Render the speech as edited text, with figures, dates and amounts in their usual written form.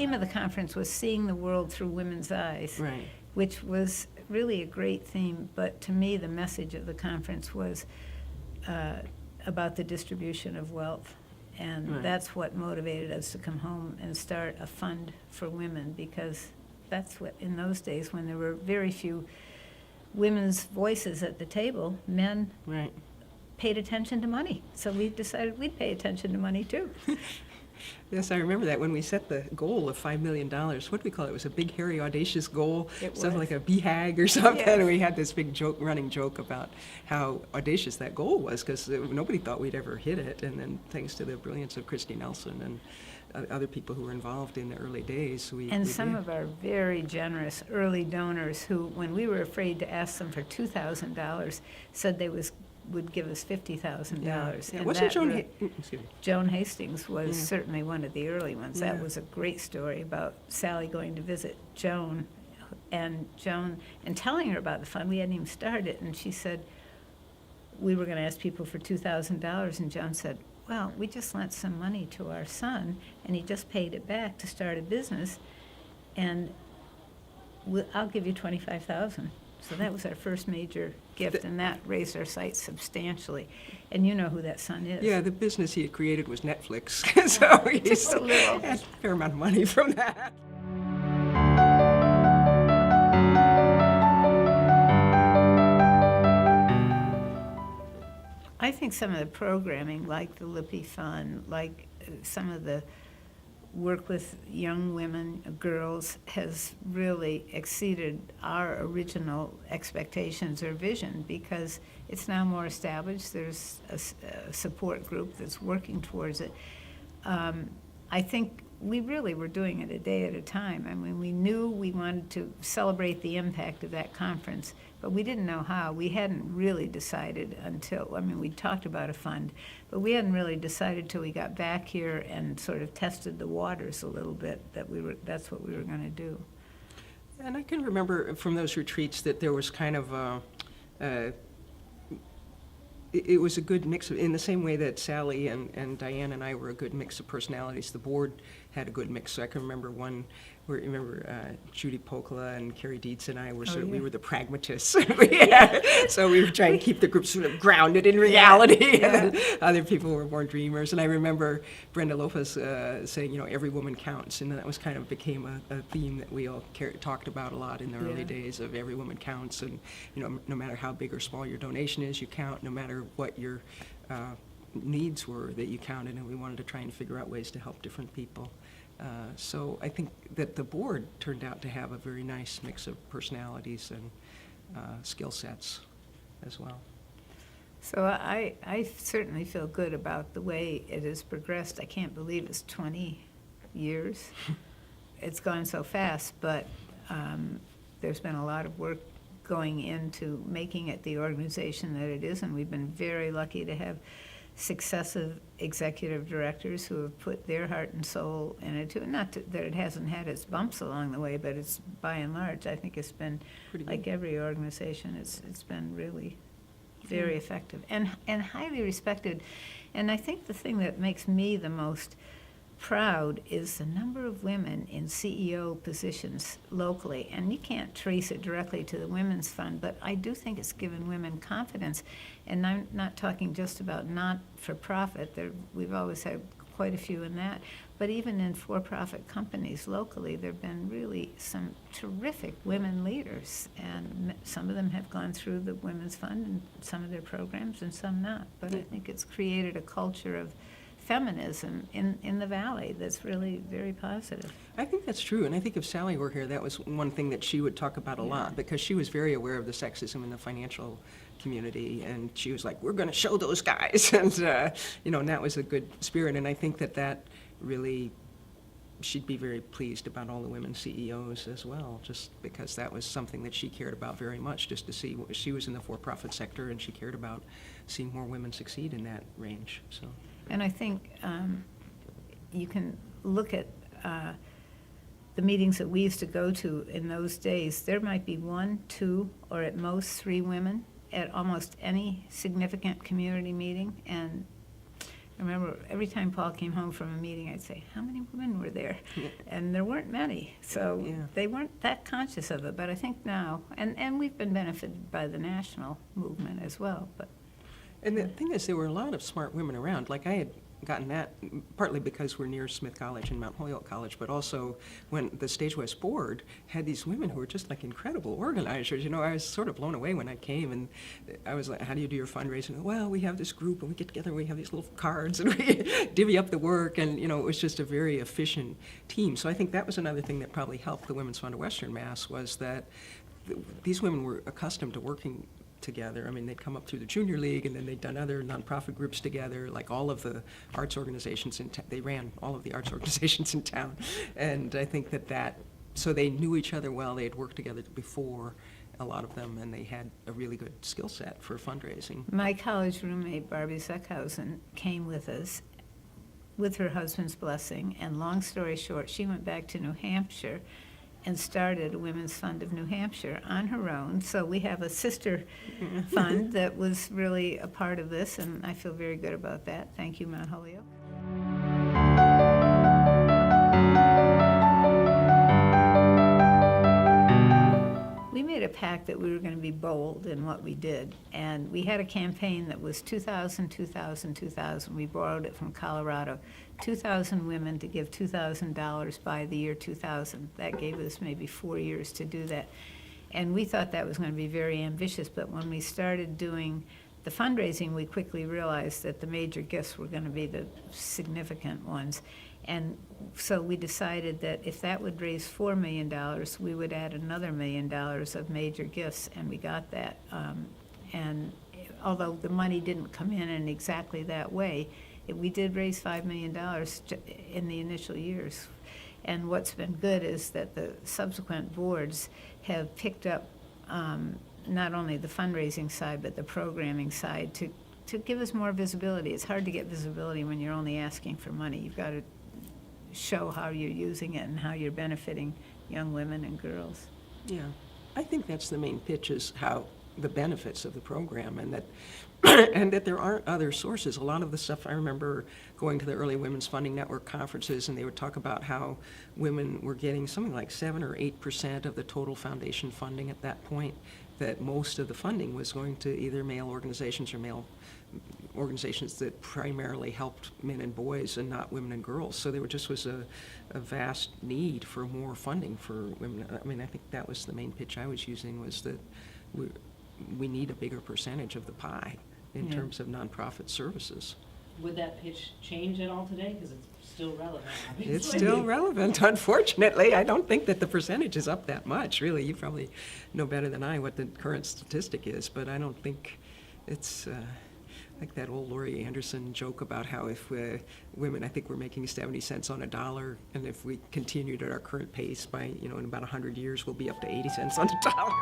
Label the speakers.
Speaker 1: theme of the conference was Seeing the World Through Women's Eyes,
Speaker 2: Right.
Speaker 1: which was really a great theme, but to me the message of the conference was about the distribution of wealth. And
Speaker 2: Right.
Speaker 1: that's what motivated us to come home and start a fund for women, because that's what, in those days when there were very few women's voices at the table, men
Speaker 2: Right.
Speaker 1: paid attention to money. So we decided we'd pay attention to money too.
Speaker 2: Yes, I remember that when we set the goal of $5 million. What do we call it? It was a big, hairy, audacious goal.
Speaker 1: It
Speaker 2: Something
Speaker 1: was.
Speaker 2: like a BHAG or something.
Speaker 1: Yes.
Speaker 2: And we had this big joke, running joke about how audacious that goal was, because nobody thought we'd ever hit it. And then thanks to the brilliance of Christy Nelson and other people who were involved in the early days, we
Speaker 1: Some
Speaker 2: did.
Speaker 1: of our very generous early donors who, when we were afraid to ask them for $2,000, said they would give us $50,000.
Speaker 2: Yeah.
Speaker 1: And
Speaker 2: Wasn't
Speaker 1: that
Speaker 2: Joan?
Speaker 1: really-
Speaker 2: Excuse me.
Speaker 1: Joan Hastings was
Speaker 2: Yeah.
Speaker 1: certainly one of the early ones. That
Speaker 2: Yeah.
Speaker 1: was a great story about Sally going to visit Joan, and telling her about the fund. We hadn't even started it, and she said, we were going to ask people for $2,000, and Joan said, well, we just lent some money to our son, and he just paid it back to start a business, and I'll give you $25,000. So that was our first major gift, and that raised our site substantially. And you know who that son is.
Speaker 2: Yeah, the business he had created was Netflix, so he
Speaker 1: Just a little.
Speaker 2: had a fair amount of money from that.
Speaker 1: I think some of the programming, like the Lippy Fund, like some of the work with young women, girls, has really exceeded our original expectations or vision, because it's now more established. There's a support group that's working towards it. I think we really were doing it a day at a time. I mean, we knew we wanted to celebrate the impact of that conference, but we didn't know how. We hadn't really decided until, we talked about a fund, but we hadn't really decided till we got back here and sort of tested the waters a little bit that that's what we were going to do.
Speaker 2: And I can remember from those retreats that there was kind of it was a good mix in the same way that Sally and Dianne and I were a good mix of personalities. The board had a good mix. So I can remember Judy Pokola and Carrie Dietz and I were we were the pragmatists. So we were trying to keep the group sort of grounded in reality.
Speaker 1: Yeah.
Speaker 2: And then other people were more dreamers. And I remember Brenda Lopez saying, every woman counts. And that was kind of became a theme that we all talked about a lot in the early days of every woman counts. And, no matter how big or small your donation is, you count. No matter what your needs were, that you counted. And we wanted to try and figure out ways to help different people. So I think that the board turned out to have a very nice mix of personalities and skill sets as well.
Speaker 1: So I certainly feel good about the way it has progressed. I can't believe it's 20 years. It's gone so fast, but there's been a lot of work going into making it the organization that it is, and we've been very lucky to have successive executive directors who have put their heart and soul in it too. Not that it hasn't had its bumps along the way, but it's, by and large, I think it's been, like every organization, it's been really very effective and highly respected. And I think the thing that makes me the most proud is the number of women in CEO positions locally. And you can't trace it directly to the Women's Fund, but I do think it's given women confidence. And I'm not talking just about not-for-profit. We've always had quite a few in that. But even in for-profit companies locally, there have been really some terrific women leaders. And some of them have gone through the Women's Fund and some of their programs and some not. But I think it's created a culture of feminism in the Valley that's really very positive.
Speaker 2: I think that's true, and I think if Sally were here, that was one thing that she would talk about a lot, because she was very aware of the sexism in the financial community, and she was like, we're going to show those guys, and and that was a good spirit, and I think that really, she'd be very pleased about all the women CEOs as well, just because that was something that she cared about very much, just to see, she was in the for-profit sector, and she cared about seeing more women succeed in that range, so.
Speaker 1: And I think you can look at the meetings that we used to go to in those days. There might be 1, 2, or at most 3 women at almost any significant community meeting. And I remember every time Paul came home from a meeting, I'd say, how many women were there? And there weren't many, so
Speaker 2: Yeah.
Speaker 1: they weren't that conscious of it. But I think now, and we've been benefited by the national movement as well, but
Speaker 2: And the thing is, there were a lot of smart women around. Like, I had gotten that partly because we're near Smith College and Mount Holyoke College, but also when the Stage West board had these women who were just like incredible organizers. You know, I was sort of blown away when I came, and I was like, how do you do your fundraising? Well, we have this group, and we get together, and we have these little cards, and we divvy up the work, and, you know, it was just a very efficient team. So I think that was another thing that probably helped the Women's Fund of Western Mass, was that these women were accustomed to working together. I mean, they'd come up through the junior league, and then they'd done other nonprofit groups together, like all of the arts organizations in they ran all of the arts organizations in town. And I think so they knew each other well. They had worked together before, a lot of them, and they had a really good skill set for fundraising.
Speaker 1: my college roommate, Barbie Zuckhausen, came with us with her husband's blessing, and long story short, she went back to New Hampshire and started a Women's Fund of New Hampshire on her own. So we have a sister fund that was really a part of this, and I feel very good about that. Thank you, Mount Holyoke. We made a pact that we were going to be bold in what we did, and we had a campaign that was 2,000, 2,000, 2,000. We borrowed it from Colorado. 2,000 women to give $2,000 by the year 2000. That gave us maybe 4 years to do that. And we thought that was going to be very ambitious, but when we started doing the fundraising, we quickly realized that the major gifts were going to be the significant ones. And so we decided that if that would raise $4 million, we would add another $1 million of major gifts, and we got that. And although the money didn't come in exactly that way, we did raise $5 million in the initial years. And what's been good is that the subsequent boards have picked up not only the fundraising side, but the programming side to give us more visibility. It's hard to get visibility when you're only asking for money. You've got to show how you're using it and how you're benefiting young women and girls.
Speaker 2: Yeah, I think that's the main pitch, is how the benefits of the program, and that and that there aren't other sources. A lot of the stuff, I remember going to the Early Women's Funding Network conferences, and they would talk about how women were getting something like 7 or 8% of the total foundation funding at that point, that most of the funding was going to either male organizations or male organizations that primarily helped men and boys and not women and girls. So there just was a vast need for more funding for women. I mean, I think that was the main pitch I was using, was that we need a bigger percentage of the pie in terms of nonprofit services.
Speaker 3: Would that pitch change at all today? Because it's still relevant, obviously.
Speaker 2: It's still relevant, unfortunately. I don't think that the percentage is up that much, really. You probably know better than I what the current statistic is, but I don't think it's like that old Laurie Anderson joke about how if women, I think we're making 70 cents on a dollar, and if we continued at our current pace, by, in about 100 years, we'll be up to 80 cents on a dollar.